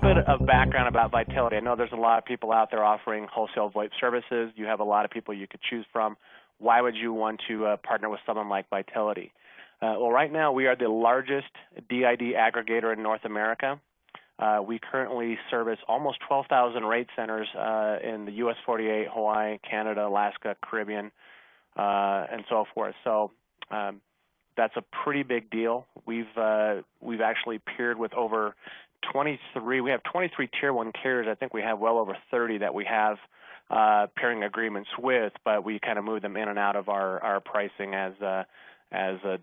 bit of background about Vitelity. I know there's a lot of people out there offering wholesale VoIP services. You have a lot of people you could choose from. Why would you want to partner with someone like Vitelity? Well, right now we are the largest DID aggregator in North America. We currently service almost 12,000 rate centers in the U.S. 48, Hawaii, Canada, Alaska, Caribbean, and so forth. So that's a pretty big deal. We've actually peered with over 23. We have 23 Tier 1 carriers. I think we have well over 30 that we have pairing agreements with, but we kind of move them in and out of our pricing as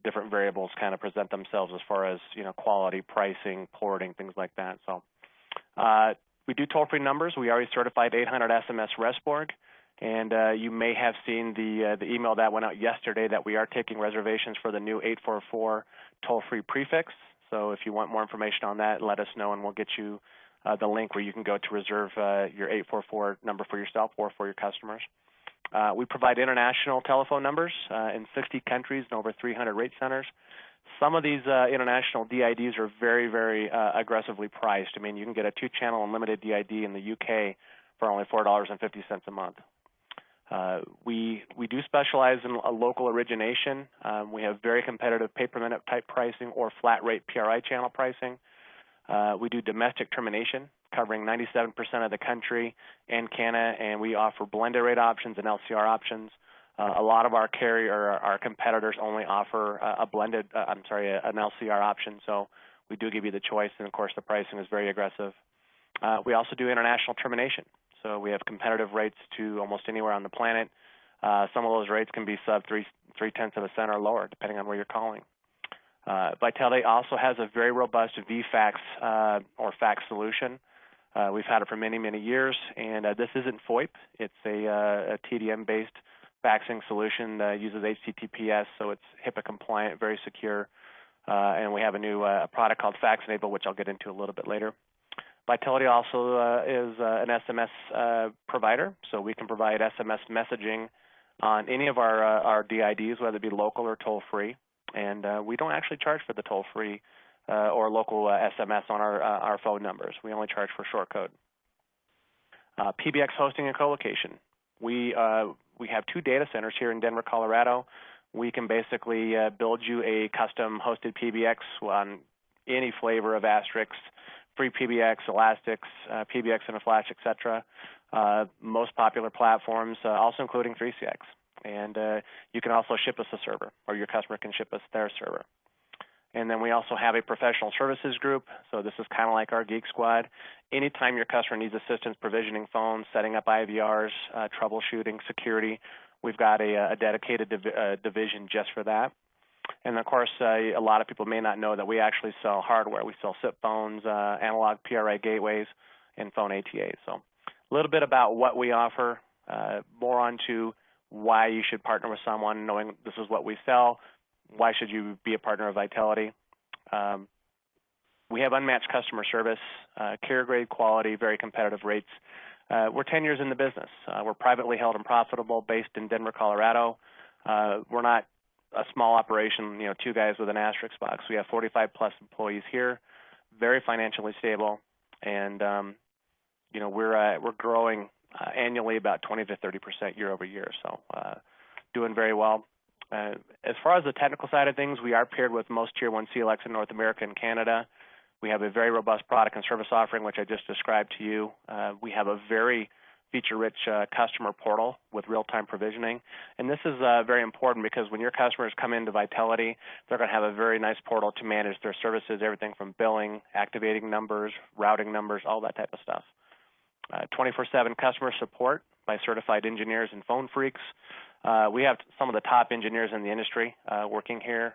different variables kind of present themselves as far as, quality, pricing, porting, things like that. So we do toll-free numbers. We already certified 800 SMS Resborg, and you may have seen the email that went out yesterday that we are taking reservations for the new 844 toll-free prefix. So if you want more information on that, let us know, and we'll get you the link where you can go to reserve your 844 number for yourself or for your customers. We provide international telephone numbers in 60 countries and over 300 rate centers. Some of these international DIDs are very, very aggressively priced. I mean, you can get a 2-channel unlimited DID in the UK for only $4.50 a month. We do specialize in a local origination. We have very competitive pay-per-minute type pricing or flat rate PRI channel pricing. We do domestic termination, covering 97% of the country and Canada, and we offer blended rate options and LCR options. A lot of our competitors only offer an LCR option, so we do give you the choice, and of course the pricing is very aggressive. We also do international termination, so we have competitive rates to almost anywhere on the planet. Some of those rates can be sub 3/10 of a cent or lower, depending on where you're calling. Vitelity also has a very robust VFAX or fax solution. We've had it for many, many years, and this isn't VoIP. It's a TDM-based faxing solution that uses HTTPS, so it's HIPAA compliant, very secure, and we have a new product called Fax Enable, which I'll get into a little bit later. Vitelity also is an SMS provider, so we can provide SMS messaging on any of our DIDs, whether it be local or toll-free, and we don't actually charge for the toll-free or local SMS on our phone numbers. We only charge for short code. PBX hosting and colocation. We have 2 data centers here in Denver, Colorado. We can basically build you a custom hosted PBX on any flavor of Asterix, free PBX, Elastics, PBX in a flash, etc. Most popular platforms, also including 3CX. And you can also ship us a server, or your customer can ship us their server. And then we also have a professional services group. So this is kind of like our Geek Squad. Anytime your customer needs assistance provisioning phones, setting up IVRs, troubleshooting, security, we've got a dedicated division just for that. And of course, a lot of people may not know that we actually sell hardware. We sell SIP phones, analog PRI gateways, and phone ATAs. So a little bit about what we offer, more onto why you should partner with someone, knowing this is what we sell. Why should you be a partner of Vitelity? We have unmatched customer service, carrier-grade quality, very competitive rates. We're 10 years in the business. We're privately held and profitable, based in Denver, Colorado. We're not a small operation, 2 guys with an asterisk box. We have 45-plus employees here, very financially stable, and we're growing annually about 20 to 30% year over year. So doing very well. As far as the technical side of things, we are paired with most Tier 1 CLECs in North America and Canada. We have a very robust product and service offering, which I just described to you. We have a very feature-rich customer portal with real-time provisioning. And this is very important because when your customers come into Vitelity, they're going to have a very nice portal to manage their services, everything from billing, activating numbers, routing numbers, all that type of stuff. 24/7 customer support by certified engineers and phone freaks. We have some of the top engineers in the industry working here.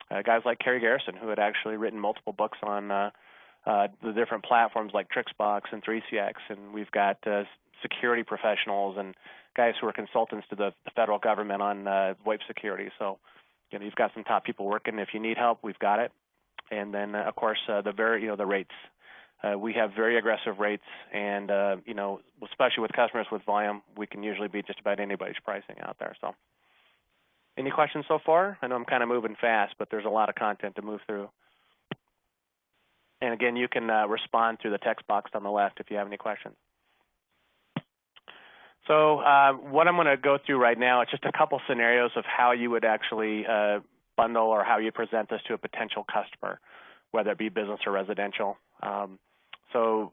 Guys like Kerry Garrison, who had actually written multiple books on the different platforms like Trixbox and 3CX. And we've got security professionals and guys who are consultants to the federal government on VoIP security. So, you've got some top people working. If you need help, we've got it. And then, of course, the rates. We have very aggressive rates, and especially with customers with volume, we can usually beat just about anybody's pricing out there. So, any questions so far? I know I'm kind of moving fast, but there's a lot of content to move through. And again, you can respond through the text box on the left if you have any questions. So what I'm going to go through right now is just a couple scenarios of how you would actually bundle or how you present this to a potential customer, whether it be business or residential. So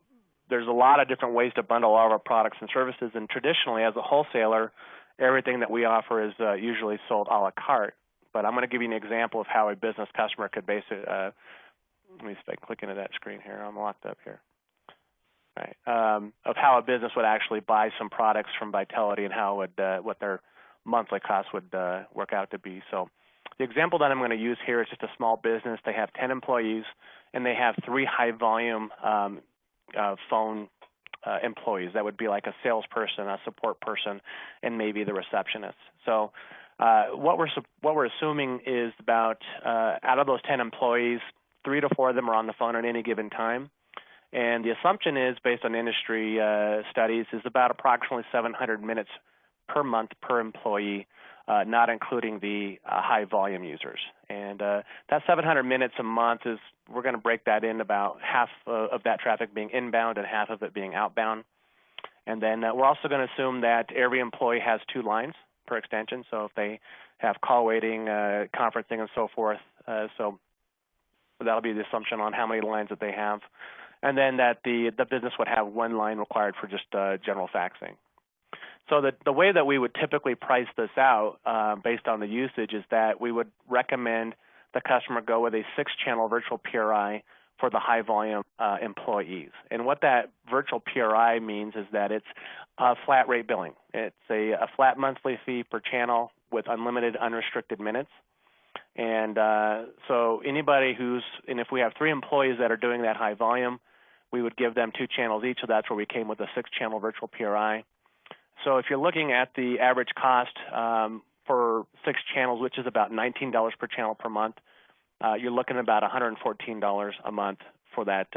there's a lot of different ways to bundle all of our products and services, and traditionally as a wholesaler, everything that we offer is usually sold a la carte. But I'm going to give you an example of how a business customer could basically, let me see if I can click into that screen here. I'm locked up here. Right. Of how a business would actually buy some products from Vitelity and how would what their monthly cost would work out to be. So the example that I'm going to use here is just a small business. They have 10 employees, and they have 3 high-volume phone employees. That would be like a salesperson, a support person, and maybe the receptionist. So what we're assuming is about out of those 10 employees, 3 to 4 of them are on the phone at any given time. And the assumption is, based on industry studies, is about approximately 700 minutes per month per employee, not including the high volume users. And that 700 minutes a month is, we're going to break that in about half of that traffic being inbound and half of it being outbound. And then we're also going to assume that every employee has 2 lines per extension. So if they have call waiting, conferencing, and so forth, so that'll be the assumption on how many lines that they have. And then that the business would have 1 line required for just general faxing. So the way that we would typically price this out based on the usage is that we would recommend the customer go with a 6-channel virtual PRI for the high-volume employees. And what that virtual PRI means is that it's a flat rate billing. It's a flat monthly fee per channel with unlimited unrestricted minutes. And so anybody and if we have 3 employees that are doing that high volume, we would give them 2 channels each, so that's where we came with a 6-channel virtual PRI. So if you're looking at the average cost for 6 channels, which is about $19 per channel per month, you're looking at about $114 a month for that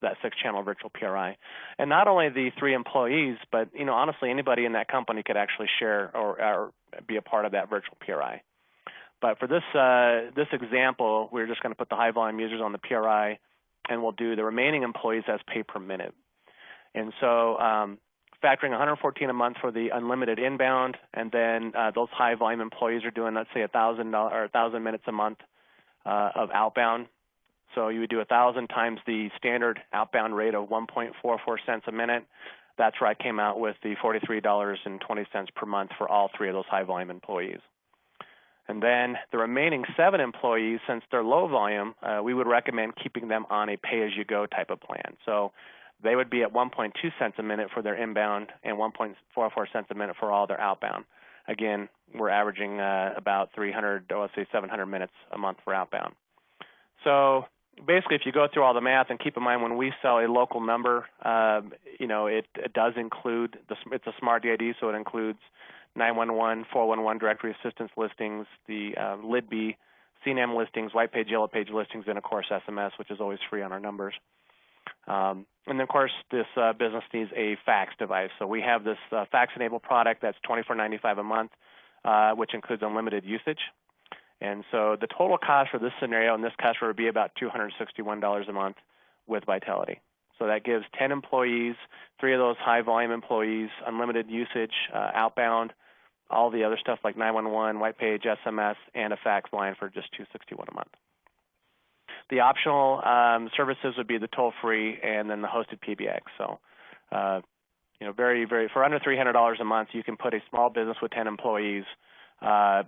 6-channel virtual PRI. And not only the 3 employees, but honestly, anybody in that company could actually share or be a part of that virtual PRI. But for this example, we're just going to put the high volume users on the PRI, and we'll do the remaining employees as pay per minute. And so factoring $114 a month for the unlimited inbound, and then those high volume employees are doing, let's say, 1,000 minutes a month of outbound. So you would do 1,000 times the standard outbound rate of 1.44 cents a minute. That's where I came out with the $43.20 per month for all 3 of those high volume employees. And then the remaining 7 employees, since they're low volume, we would recommend keeping them on a pay-as-you-go type of plan. So they would be at 1.2 cents a minute for their inbound and 1.44 cents a minute for all their outbound. Again, we're averaging about 300, or let's say 700 minutes a month for outbound. So basically, if you go through all the math, and keep in mind when we sell a local number, it does include, it's a smart DID, so it includes 911, 411 directory assistance listings, the LIDB, CNAM listings, white page, yellow page listings, and of course SMS, which is always free on our numbers. And then of course this business needs a fax device. So we have this fax-enabled product that's $24.95 a month, which includes unlimited usage. And so the total cost for this scenario and this customer would be about $261 a month with Vitelity. So that gives 10 employees, 3 of those high-volume employees, unlimited usage, outbound, all the other stuff like 911, white page, SMS, and a fax line for just $261 a month. The optional services would be the toll-free and then the hosted PBX. So, for under $300 a month, you can put a small business with 10 employees,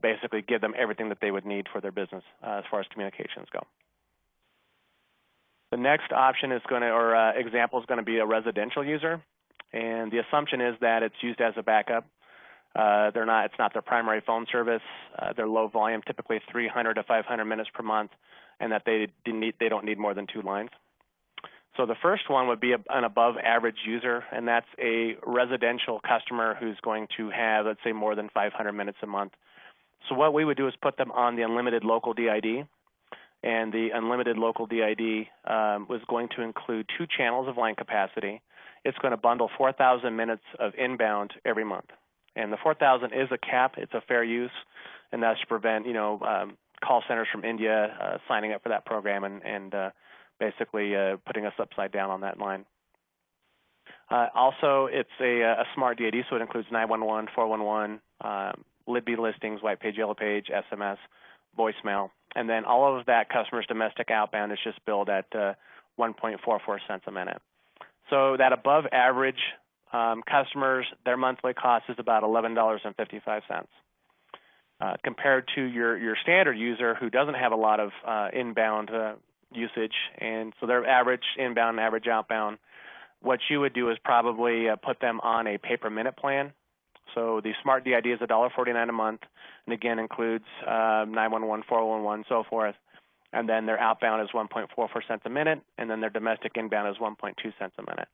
basically give them everything that they would need for their business as far as communications go. The next option is example is going to be a residential user, and the assumption is that it's used as a backup. It's not their primary phone service. They're low volume, typically 300 to 500 minutes per month, and that they don't need more than 2 lines. So the first one would be an above average user, and that's a residential customer who's going to have, let's say, more than 500 minutes a month. So what we would do is put them on the unlimited local DID. And the unlimited local DID was going to include 2 channels of line capacity. It's going to bundle 4,000 minutes of inbound every month. And the 4,000 is a cap. It's a fair use, and that's to prevent, call centers from India signing up for that program and basically putting us upside down on that line. Also, it's a smart DID, so it includes 911, 411, Libby listings, white page, yellow page, SMS, voicemail, and then all of that customer's domestic outbound is just billed at 1.44 cents a minute. So that above average customers, their monthly cost is about $11.55. Compared to your standard user who doesn't have a lot of inbound usage, and so their average inbound and average outbound, what you would do is probably put them on a pay-per-minute plan. So the Smart DID is $1.49 a month, and again includes 911, 411, so forth. And then their outbound is 1.44 cents a minute, and then their domestic inbound is 1.2 cents a minute.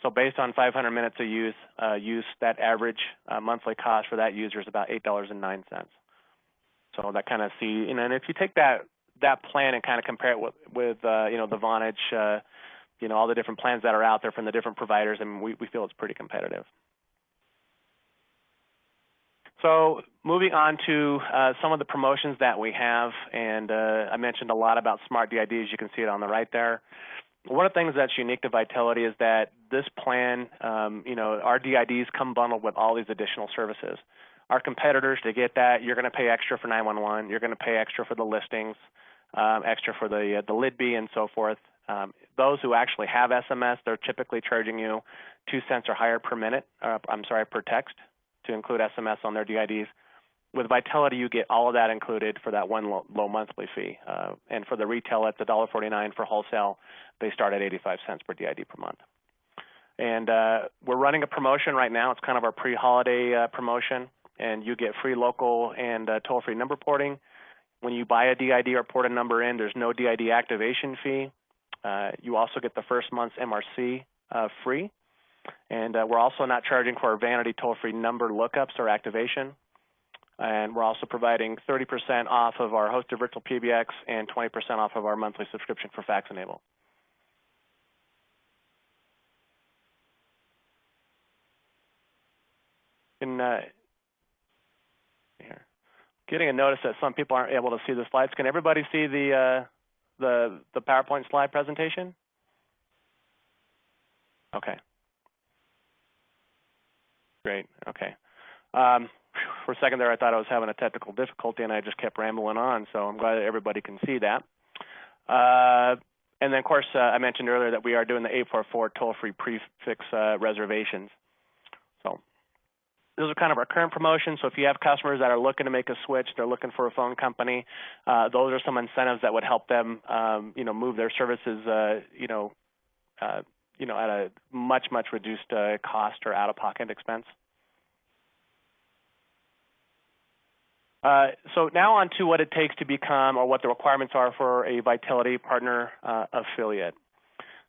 So based on 500 minutes of use, that average monthly cost for that user is about $8.09. So that kind of and if you take that plan and kind of compare it with the Vonage, all the different plans that are out there from the different providers, and we feel it's pretty competitive. So moving on to some of the promotions that we have, and I mentioned a lot about Smart DIDs. You can see it on the right there. One of the things that's unique to Vitelity is that this plan, our DIDs come bundled with all these additional services. Our competitors, to get that, you're going to pay extra for 911. You're going to pay extra for the listings, extra for the Lidby and so forth. Those who actually have SMS, they're typically charging you 2 cents or higher per minute, per text to include SMS on their DIDs. With Vitelity, you get all of that included for that one low monthly fee. And for the retail, it's $1.49. For wholesale, they start at 85 cents per DID per month. And we're running a promotion right now. It's kind of our pre-holiday promotion, and you get free local and toll-free number porting. When you buy a DID or port a number in, there's no DID activation fee. You also get the first month's MRC free. And we're also not charging for our vanity toll-free number lookups or activation. And we're also providing 30% off of our hosted virtual PBX and 20% off of our monthly subscription for Fax Enable. Here, getting a notice that some people aren't able to see the slides. Can everybody see the PowerPoint slide presentation? Okay. Great. Okay. For a second there, I thought I was having a technical difficulty, and I just kept rambling on, so I'm glad that everybody can see that. And then, of course, I mentioned earlier that we are doing the 844 toll-free prefix reservations. So those are kind of our current promotions. So if you have customers that are looking to make a switch, they're looking for a phone company, those are some incentives that would help them, move their services, at a much reduced cost or out-of-pocket expense. So now on to what it takes to become, or what the requirements are for a Vitelity partner affiliate.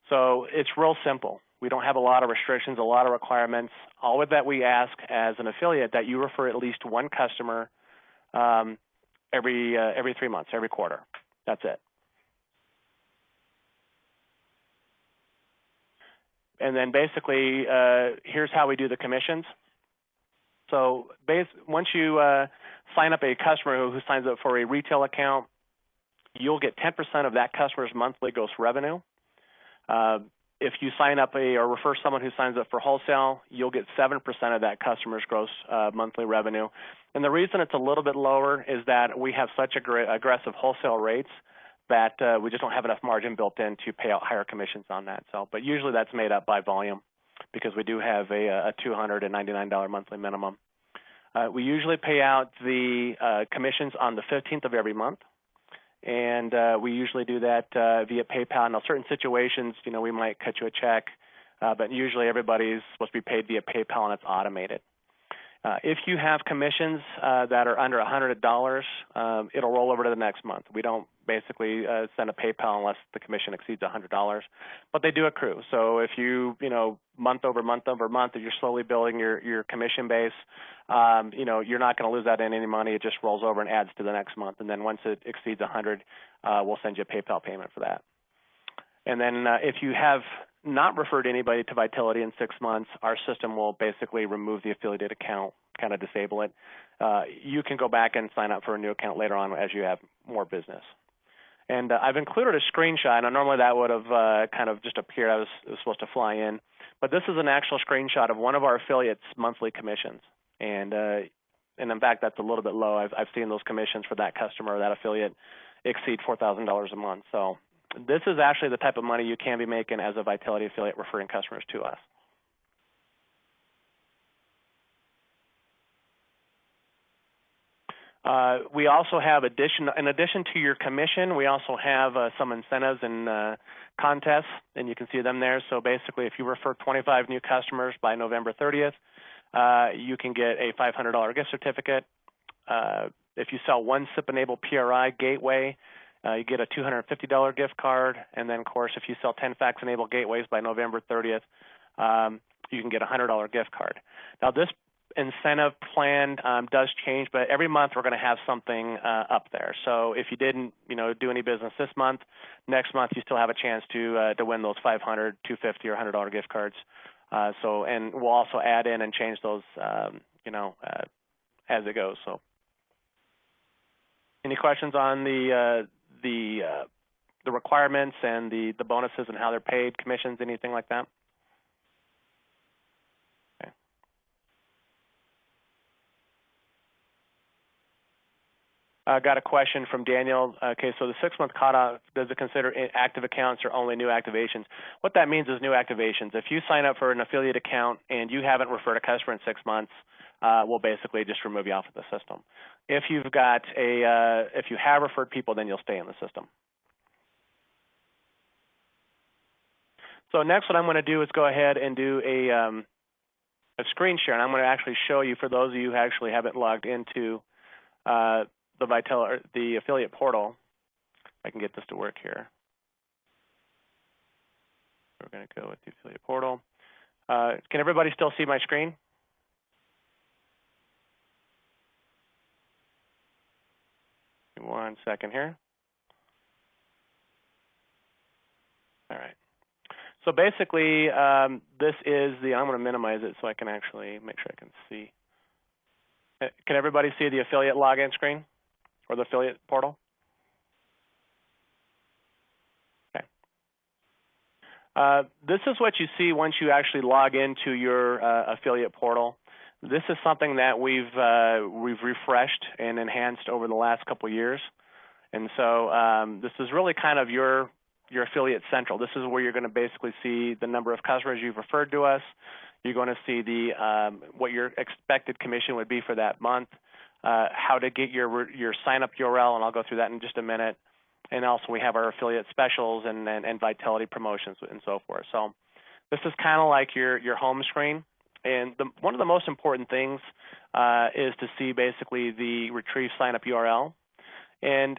So it's real simple. We don't have a lot of restrictions, a lot of requirements. All of that we ask as an affiliate that you refer at least one customer every 3 months, every quarter. That's it. And then basically, here's how we do the commissions. So once you sign up a customer who signs up for a retail account, you'll get 10% of that customer's monthly gross revenue. If you sign up or refer someone who signs up for wholesale, you'll get 7% of that customer's gross monthly revenue. And the reason it's a little bit lower is that we have such aggressive wholesale rates that we just don't have enough margin built in to pay out higher commissions on that. So, but usually that's made up by volume, because we do have a $299 monthly minimum. We usually pay out the commissions on the 15th of every month, and we usually do that via PayPal. Now, certain situations, we might cut you a check, but usually everybody's supposed to be paid via PayPal, and it's automated. If you have commissions that are under $100, it'll roll over to the next month. We don't basically send a PayPal unless the commission exceeds $100, but they do accrue. So if you, month over month, if you're slowly building your commission base, you're not going to lose out on any money. It just rolls over and adds to the next month. And then once it exceeds 100, we'll send you a PayPal payment for that. And then if you have not referred anybody to Vitelity in 6 months, our system will basically remove the affiliated account, kind of disable it. You can go back and sign up for a new account later on as you have more business. And I've included a screenshot, and normally that would have kind of just appeared. It was supposed to fly in. But this is an actual screenshot of one of our affiliates' monthly commissions. And in fact, that's a little bit low. I've seen those commissions for that customer or that affiliate exceed $4,000 a month. So this is actually the type of money you can be making as a Vitelity affiliate referring customers to us. We also have, in addition to your commission, we also have some incentives and contests, and you can see them there. So basically, if you refer 25 new customers by November 30th, you can get a $500 gift certificate. If you sell one SIP-enabled PRI gateway, you get a $250 gift card. And then, of course, if you sell 10 fax-enabled gateways by November 30th, you can get a $100 gift card. Now, this incentive plan does change, but every month we're going to have something up there. So if you didn't, do any business this month, next month you still have a chance to win those $500, $250, or $100 gift cards. And we'll also add in and change those, as it goes. So, any questions on the requirements and the bonuses and how they're paid, commissions, anything like that? Got a question from Daniel. Okay, so the 6-month cutoff, does it consider active accounts or only new activations? What that means is new activations. If you sign up for an affiliate account and you haven't referred a customer in 6 months, we'll basically just remove you off of the system. If you've got if you have referred people, then you'll stay in the system. So next, what I'm going to do is go ahead and do a screen share, and I'm going to actually show you, for those of you who actually haven't logged into the affiliate portal. If I can get this to work here. We're going to go with the affiliate portal. Can everybody still see my screen? Give me 1 second here. All right. So basically, this is I'm going to minimize it so I can actually make sure I can see. Can everybody see the affiliate login screen or the affiliate portal? Okay. This is what you see once you actually log into your affiliate portal. This is something that we've refreshed and enhanced over the last couple years, and so this is really kind of your affiliate central. This is where you're going to basically see the number of customers you've referred to us. You're going to see the what your expected commission would be for that month, how to get your sign-up URL, and I'll go through that in just a minute. And also we have our affiliate specials and Vitelity promotions and so forth. So this is kind of like your home screen. And one of the most important things is to see basically the retrieve sign-up URL. And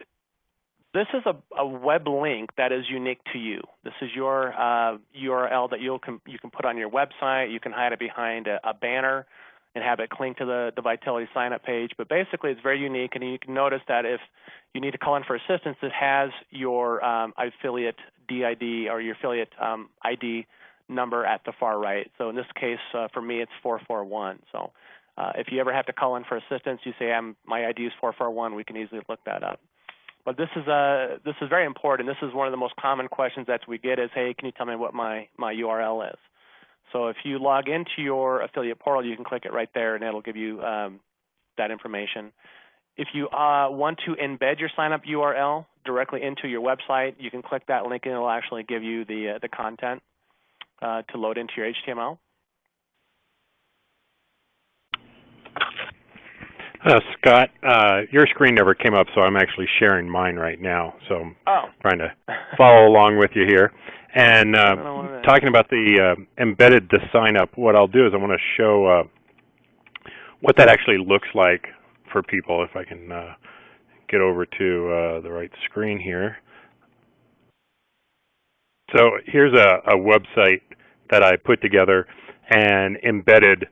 this is a web link that is unique to you. This is your URL that you can put on your website. You can hide it behind a banner and have it link to the Vitelity sign-up page. But basically, it's very unique, and you can notice that if you need to call in for assistance, it has your affiliate DID or your affiliate ID number at the far right. So in this case, for me, it's 441. So if you ever have to call in for assistance, you say, my ID is 441. We can easily look that up. But this is very important. This is one of the most common questions that we get is, hey, can you tell me what my URL is? So if you log into your affiliate portal, you can click it right there, and it'll give you that information. If you want to embed your sign-up URL directly into your website, you can click that link, and it'll actually give you the content to load into your HTML. Scott, your screen never came up, so I'm actually sharing mine right now. So I'm trying to follow along with you here. And talking about the embedded the sign up, what I'll do is I want to show what that actually looks like for people. If I can get over to the right screen here. So here's a website that I put together and embedded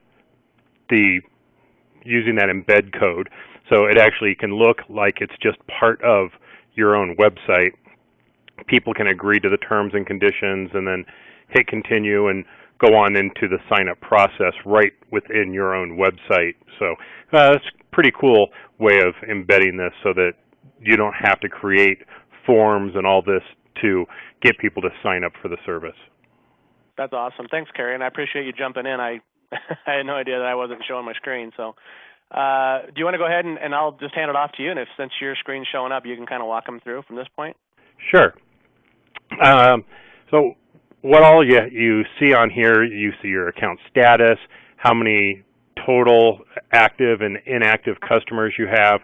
using that embed code. So it actually can look like it's just part of your own website. People can agree to the terms and conditions and then hit continue and go on into the sign-up process right within your own website. So that's a pretty cool way of embedding this so that you don't have to create forms and all this to get people to sign up for the service. That's awesome. Thanks, Kerry, and I appreciate you jumping in. I had no idea that I wasn't showing my screen. So do you want to go ahead and I'll just hand it off to you, and since your screen's showing up, you can kind of walk them through from this point? Sure. So what all you see on here, you see your account status, how many total active and inactive customers you have.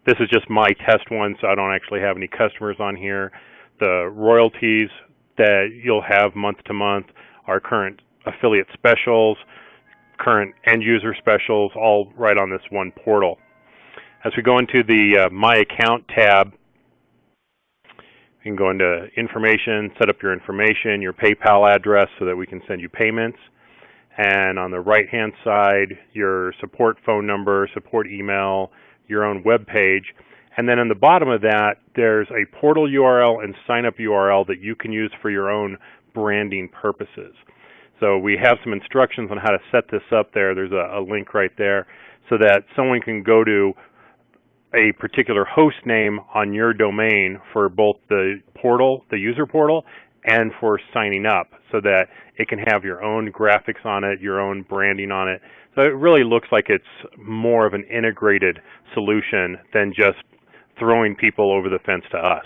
This is just my test one, so I don't actually have any customers on here. The royalties that you'll have month to month, our current affiliate specials, current end user specials, all right on this one portal. As we go into the My Account tab, you can go into information, set up your information, your PayPal address so that we can send you payments. And on the right-hand side, your support phone number, support email, your own web page. And then on the bottom of that, there's a portal URL and sign-up URL that you can use for your own branding purposes. So we have some instructions on how to set this up there. There's a link right there so that someone can go to a particular host name on your domain for both the portal, the user portal, and for signing up so that it can have your own graphics on it, your own branding on it. So it really looks like it's more of an integrated solution than just throwing people over the fence to us.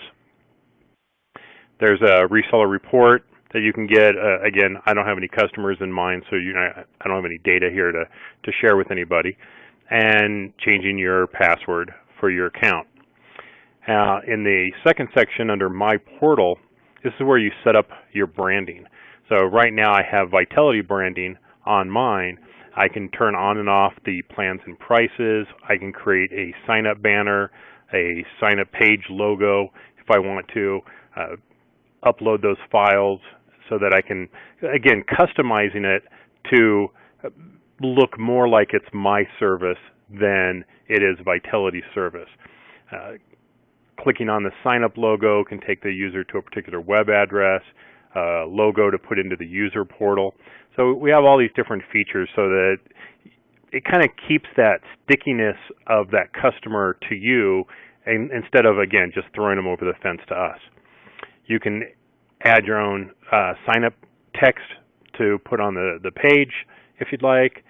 There's a reseller report that you can get. Again, I don't have any customers in mind, so I don't have any data here to share with anybody. And changing your password for your account. In the second section under My Portal, this is where you set up your branding. So right now I have Vitelity branding on mine. I can turn on and off the plans and prices. I can create a sign-up banner, a sign-up page logo if I want to, upload those files so that I can, again, customizing it to look more like it's my service than it is Vitality's service. Clicking on the sign-up logo can take the user to a particular web address, logo to put into the user portal. So we have all these different features so that it kind of keeps that stickiness of that customer to you, and instead of, again, just throwing them over the fence to us. You can add your own sign-up text to put on the page if you'd like,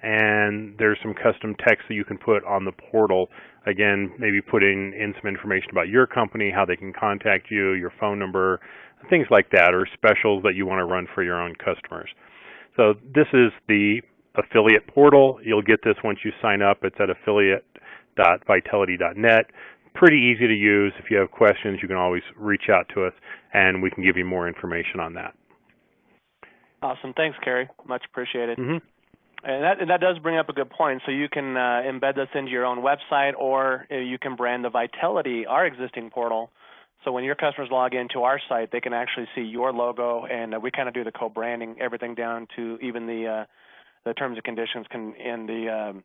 and there's some custom text that you can put on the portal. Again, maybe putting in some information about your company, how they can contact you, your phone number, things like that, or specials that you want to run for your own customers. So this is the affiliate portal. You'll get this once you sign up. It's at affiliate.vitelity.net. Pretty easy to use. If you have questions, you can always reach out to us, and we can give you more information on that. Awesome. Thanks, Kerry. Much appreciated. Mm-hmm. And that does bring up a good point. So you can embed this into your own website, or you can brand the Vitelity, our existing portal. So when your customers log into our site, they can actually see your logo, and we kind of do the co-branding, everything down to even the terms and conditions and the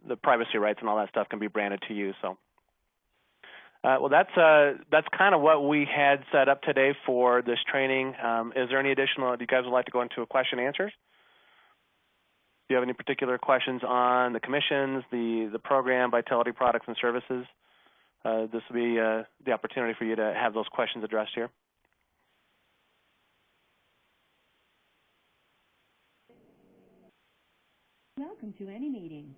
the privacy rights and all that stuff can be branded to you. So. Well, that's kind of what we had set up today for this training. Is there any additional? Do you guys would like to go into a question and answers? Do you have any particular questions on the commissions, the program, Vitelity products and services? This will be the opportunity for you to have those questions addressed here. Welcome to any meeting.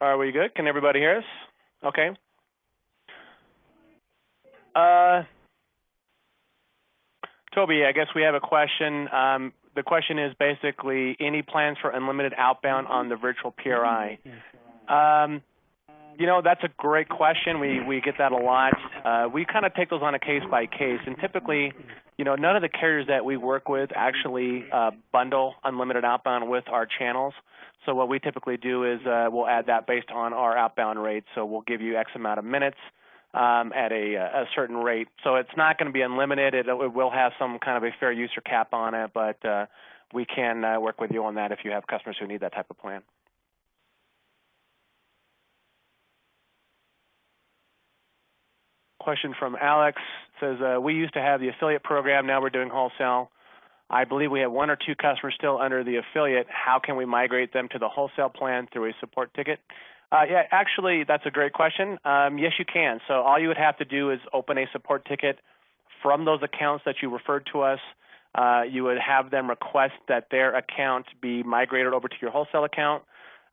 Are we good? Can everybody hear us? Okay. Toby, I guess we have a question. The question is basically any plans for unlimited outbound on the virtual PRI? That's a great question. We get that a lot. We kind of take those on a case by case, and typically, none of the carriers that we work with actually bundle unlimited outbound with our channels. So what we typically do is we'll add that based on our outbound rate. So we'll give you X amount of minutes at a certain rate. So it's not going to be unlimited. It will have some kind of a fair use or cap on it, but we can work with you on that if you have customers who need that type of plan. Question from Alex says, we used to have the affiliate program. Now we're doing wholesale. I believe we have 1 or 2 customers still under the affiliate. How can we migrate them to the wholesale plan through a support ticket? Yeah, actually, that's a great question. Yes, you can. So all you would have to do is open a support ticket from those accounts that you referred to us. You would have them request that their account be migrated over to your wholesale account.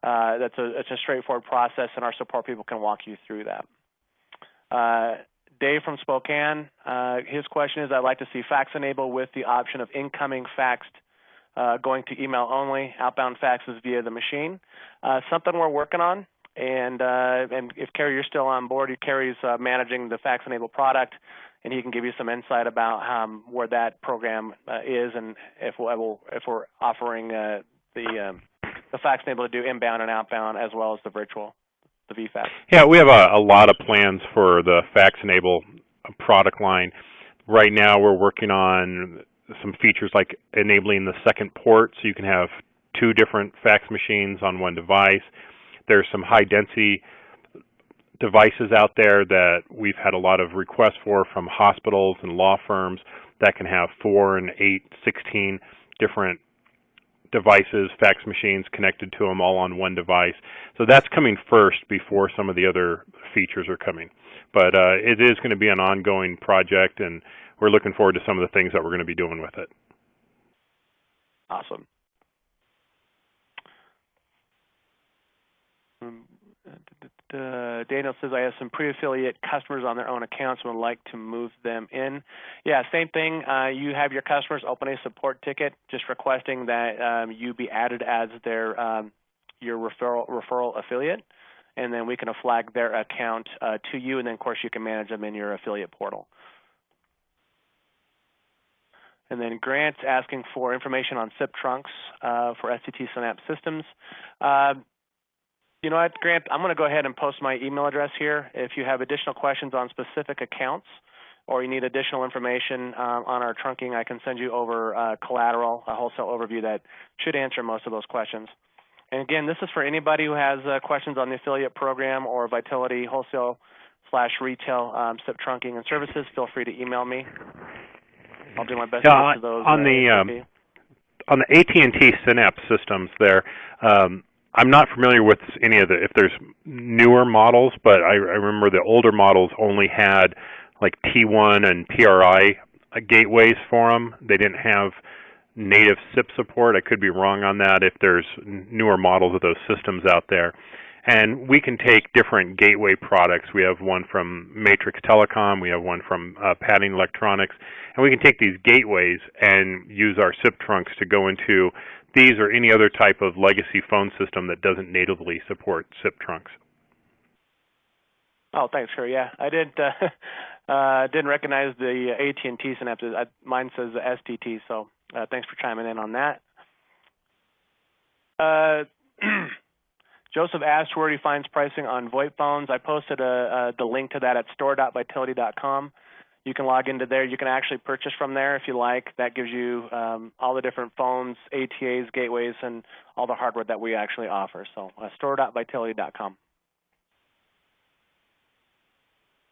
It's a straightforward process, and our support people can walk you through that. Dave from Spokane, his question is, I'd like to see fax enable with the option of incoming faxed going to email only, outbound faxes via the machine. Something we're working on, and if Kerry, you're still on board, Kerry's managing the fax enable product, and he can give you some insight about where that program is, and if we're offering the fax enable to do inbound and outbound as well as the virtual. The VFAX. Yeah, we have a lot of plans for the Fax Enable product line. Right now we're working on some features like enabling the second port so you can have 2 different fax machines on one device. There's some high density devices out there that we've had a lot of requests for from hospitals and law firms that can have 4 and 8, 16 different devices, fax machines connected to them all on one device. So that's coming first before some of the other features are coming. But it is going to be an ongoing project, and we're looking forward to some of the things that we're going to be doing with it. Awesome. Daniel says, I have some pre-affiliate customers on their own accounts and would like to move them in. Yeah, same thing. You have your customers open a support ticket, just requesting that you be added as your referral affiliate, and then we can flag their account to you, and then, of course, you can manage them in your affiliate portal. And then Grant's asking for information on SIP trunks for STT Synapse systems. You know what, Grant, I'm going to go ahead and post my email address here. If you have additional questions on specific accounts or you need additional information on our trunking, I can send you over collateral, a wholesale overview that should answer most of those questions. And again, this is for anybody who has questions on the affiliate program or Vitelity wholesale/retail SIP trunking and services. Feel free to email me. I'll do my best to answer those. On the AT&T Synapse systems there, I'm not familiar with any of if there's newer models, but I remember the older models only had like T1 and PRI gateways for them. They didn't have native SIP support. I could be wrong on that if there's newer models of those systems out there. And we can take different gateway products. We have one from Matrix Telecom. We have one from Padding Electronics. And we can take these gateways and use our SIP trunks to go into these or any other type of legacy phone system that doesn't natively support SIP trunks. Oh, thanks, Kerry. Yeah, I didn't recognize the AT&T Synapse. Mine says STT, so thanks for chiming in on that. Joseph asked where he finds pricing on VoIP phones. I posted the link to that at store.vitelity.com. You can log into there. You can actually purchase from there if you like. That gives you all the different phones, ATAs, gateways, and all the hardware that we actually offer. So store.vitelity.com.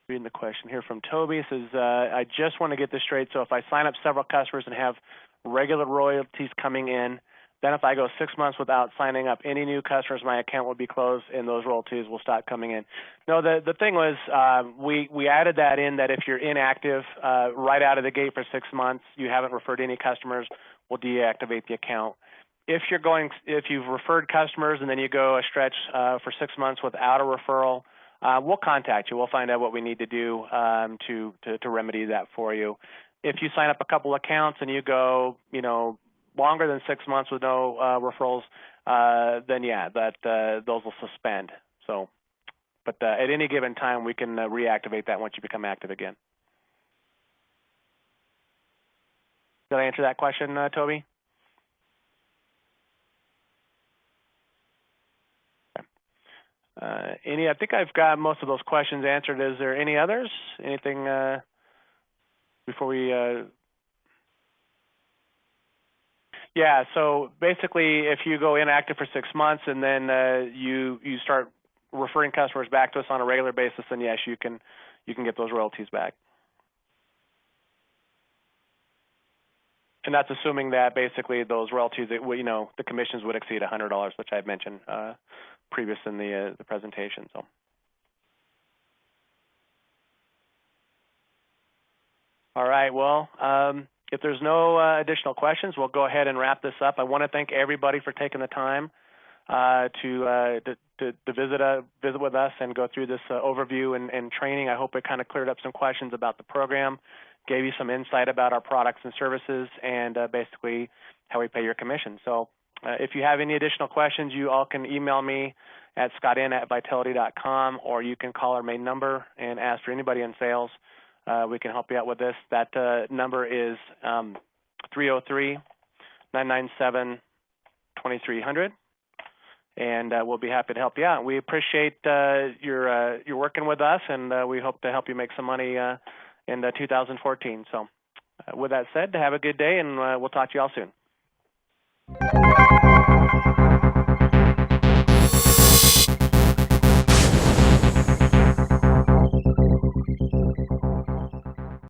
Reading the question here from Toby. It says, I just want to get this straight. So if I sign up several customers and have regular royalties coming in, then if I go 6 months without signing up any new customers, my account will be closed and those royalties will stop coming in. No, the thing was we added that in that if you're inactive right out of the gate for 6 months, you haven't referred any customers, we'll deactivate the account. If you've referred customers and then you go a stretch for 6 months without a referral, we'll contact you. We'll find out what we need to do to remedy that for you. If you sign up a couple accounts and you go, longer than 6 months with no referrals, then yeah, those will suspend. So, but at any given time, we can reactivate that once you become active again. Did I answer that question, Toby? Okay. I think I've got most of those questions answered. Is there any others? Anything before we? Yeah, so basically if you go inactive for 6 months and then you start referring customers back to us on a regular basis, then yes, you can get those royalties back. And that's assuming that basically those royalties, the commissions would exceed $100, which I had mentioned previous in the presentation. So. All right. Well, if there's no additional questions, we'll go ahead and wrap this up. I want to thank everybody for taking the time to visit with us and go through this overview and training. I hope it kind of cleared up some questions about the program, gave you some insight about our products and services, and basically how we pay your commission. So if you have any additional questions, you all can email me at scottin@vitelity.com, or you can call our main number and ask for anybody in sales. We can help you out with this. That number is 303-997-2300, and we'll be happy to help you out. We appreciate your working with us, and we hope to help you make some money in 2014. So with that said, have a good day, and we'll talk to you all soon.